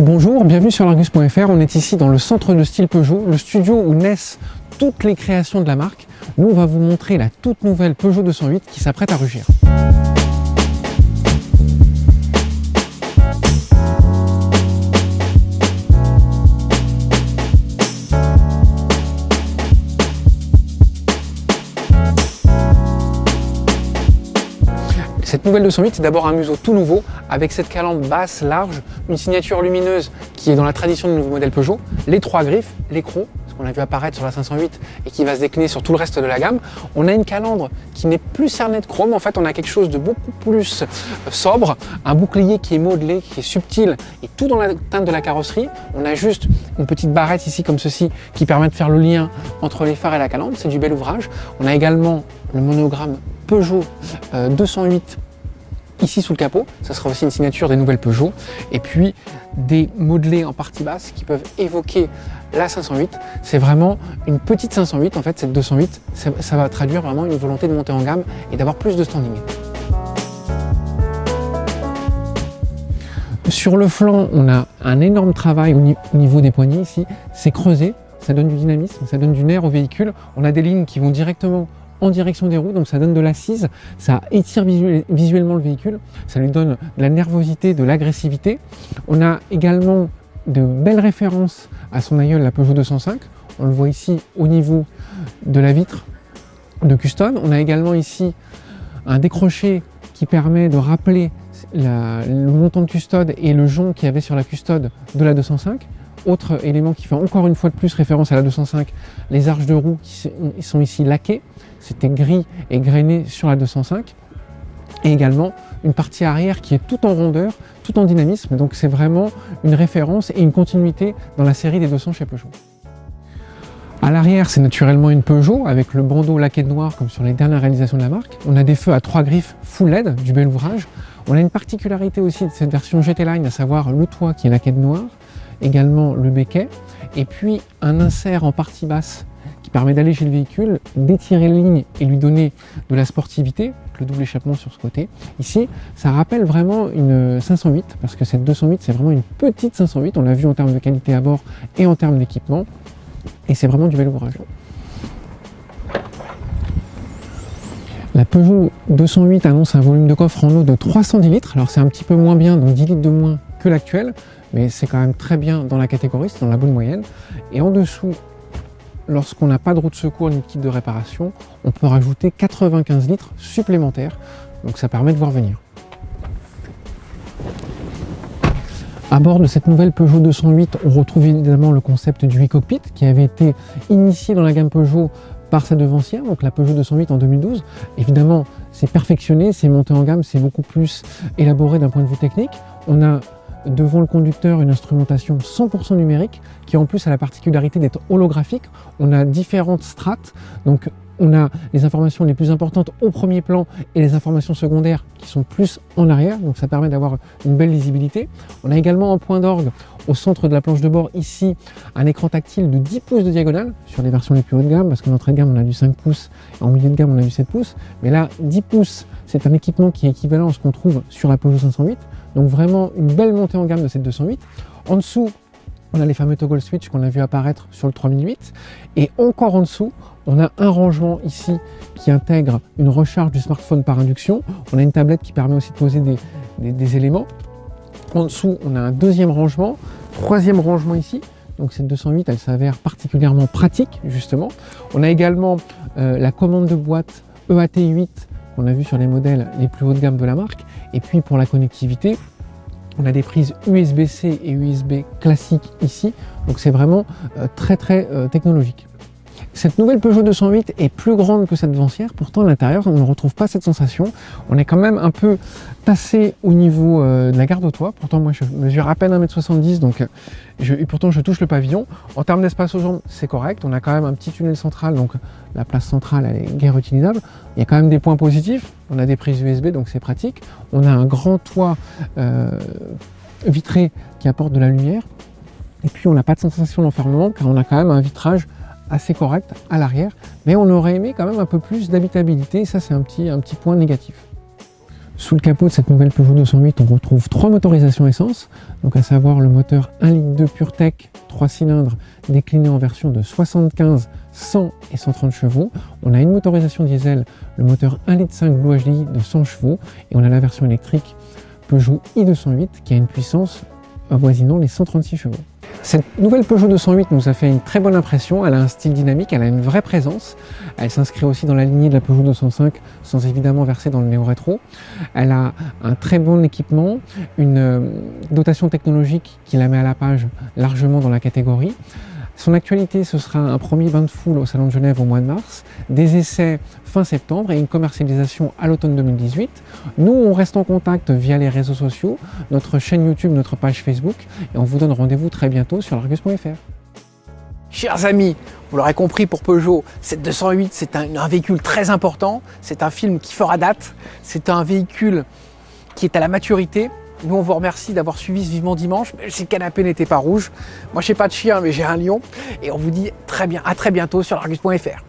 Bonjour, bienvenue sur l'Argus.fr. On est ici dans le centre de style Peugeot, le studio où naissent toutes les créations de la marque. Nous, on va vous montrer la toute nouvelle Peugeot 208 qui s'apprête à rugir. Cette nouvelle 208, c'est d'abord un museau tout nouveau avec cette calandre basse, large, une signature lumineuse qui est dans la tradition du nouveau modèle Peugeot, les trois griffes, l'écrou, ce qu'on a vu apparaître sur la 508 et qui va se décliner sur tout le reste de la gamme. On a une calandre qui n'est plus cernée de chrome, en fait on a quelque chose de beaucoup plus sobre, un bouclier qui est modelé, qui est subtil et tout dans la teinte de la carrosserie. On a juste une petite barrette ici comme ceci qui permet de faire le lien entre les phares et la calandre, c'est du bel ouvrage. On a également le monogramme Peugeot 208 ici sous le capot, ça sera aussi une signature des nouvelles Peugeot, et puis des modelés en partie basse qui peuvent évoquer la 508. C'est vraiment une petite 508, en fait cette 208, ça va traduire vraiment une volonté de monter en gamme et d'avoir plus de standing. Sur le flanc, on a un énorme travail au niveau des poignées ici, c'est creusé, ça donne du dynamisme, ça donne du nerf au véhicule. On a des lignes qui vont directement en direction des roues, donc ça donne de l'assise, ça étire visuellement le véhicule, ça lui donne de la nervosité, de l'agressivité. On a également de belles références à son aïeul, la Peugeot 205. On le voit ici au niveau de la vitre de custode. On a également ici un décroché qui permet de rappeler le montant de custode et le jonc qu'il y avait sur la custode de la 205. Autre élément qui fait encore une fois de plus référence à la 205, les arches de roue qui sont ici laquées. C'était gris et grainé sur la 205. Et également une partie arrière qui est tout en rondeur, tout en dynamisme. Donc c'est vraiment une référence et une continuité dans la série des 200 chez Peugeot. À l'arrière, c'est naturellement une Peugeot avec le bandeau laqué de noir comme sur les dernières réalisations de la marque. On a des feux à 3 griffes full LED, du bel ouvrage. On a une particularité aussi de cette version GT Line, à savoir le toit qui est laqué de noir, également le béquet, et puis un insert en partie basse qui permet d'alléger le véhicule, d'étirer les lignes et lui donner de la sportivité, le double échappement sur ce côté. Ici, ça rappelle vraiment une 508, parce que cette 208, c'est vraiment une petite 508, on l'a vu en termes de qualité à bord et en termes d'équipement, et c'est vraiment du bel ouvrage. La Peugeot 208 annonce un volume de coffre en eau de 310 litres, alors c'est un petit peu moins bien, donc 10 litres de moins que l'actuel, mais c'est quand même très bien dans la catégorie, c'est dans la bonne moyenne. Et en dessous, lorsqu'on n'a pas de roue de secours ni de kit de réparation, on peut rajouter 95 litres supplémentaires, donc ça permet de voir venir. À bord de cette nouvelle Peugeot 208, on retrouve évidemment le concept du e-cockpit qui avait été initié dans la gamme Peugeot par sa devancière, donc la Peugeot 208 en 2012. Évidemment, c'est perfectionné, c'est monté en gamme, c'est beaucoup plus élaboré d'un point de vue technique. On a devant le conducteur une instrumentation 100% numérique qui en plus a la particularité d'être holographique. On a différentes strates, donc on a les informations les plus importantes au premier plan et les informations secondaires qui sont plus en arrière, donc ça permet d'avoir une belle lisibilité. On a également un point d'orgue au centre de la planche de bord, ici un écran tactile de 10 pouces de diagonale sur les versions les plus haut de gamme, parce qu'en entrée de gamme on a du 5 pouces et en milieu de gamme on a du 7 pouces, mais là 10 pouces c'est un équipement qui est équivalent à ce qu'on trouve sur la Peugeot 508, donc vraiment une belle montée en gamme de cette 208. En dessous, on a les fameux toggle switch qu'on a vu apparaître sur le 3008. Et encore en dessous, on a un rangement ici qui intègre une recharge du smartphone par induction. On a une tablette qui permet aussi de poser des éléments. En dessous, on a un deuxième rangement, troisième rangement ici. Donc cette 208, elle s'avère particulièrement pratique, justement. On a également la commande de boîte EAT8 qu'on a vu sur les modèles les plus haut de gamme de la marque. Et puis pour la connectivité, on a des prises USB-C et USB classiques ici, donc c'est vraiment très technologique. Cette nouvelle Peugeot 208 est plus grande que cette devancière, pourtant à l'intérieur on ne retrouve pas cette sensation. On est quand même un peu tassé au niveau de la garde au toit, pourtant moi je mesure à peine 1m70 donc pourtant je touche le pavillon. En termes d'espace aux jambes c'est correct, on a quand même un petit tunnel central, donc la place centrale elle est guère utilisable. Il y a quand même des points positifs, on a des prises USB donc c'est pratique. On a un grand toit vitré qui apporte de la lumière et puis on n'a pas de sensation d'enfermement car on a quand même un vitrage assez correct à l'arrière, mais on aurait aimé quand même un peu plus d'habitabilité, et ça c'est un petit point négatif. Sous le capot de cette nouvelle Peugeot 208, on retrouve 3 motorisations essence, donc à savoir le moteur 1,2 litre PureTech 3 cylindres décliné en version de 75, 100 et 130 chevaux. On a une motorisation diesel, le moteur 1,5 litre Blue HDI de 100 chevaux, et on a la version électrique Peugeot i208 qui a une puissance avoisinant les 136 chevaux. Cette nouvelle Peugeot 208 nous a fait une très bonne impression, elle a un style dynamique, elle a une vraie présence, elle s'inscrit aussi dans la lignée de la Peugeot 205 sans évidemment verser dans le néo-rétro. Elle a un très bon équipement, une dotation technologique qui la met à la page largement dans la catégorie. Son actualité, ce sera un premier bain de foule au Salon de Genève au mois de mars, des essais fin septembre et une commercialisation à l'automne 2018. Nous, on reste en contact via les réseaux sociaux, notre chaîne YouTube, notre page Facebook, et on vous donne rendez-vous très bientôt sur l'Argus.fr. Chers amis, vous l'aurez compris, pour Peugeot, cette 208, c'est un véhicule très important, c'est un film qui fera date, c'est un véhicule qui est à la maturité. Nous, on vous remercie d'avoir suivi ce Vivement Dimanche, même si le canapé n'était pas rouge. Moi, je n'ai pas de chien, mais j'ai un lion. Et on vous dit à très bientôt sur l'Argus.fr.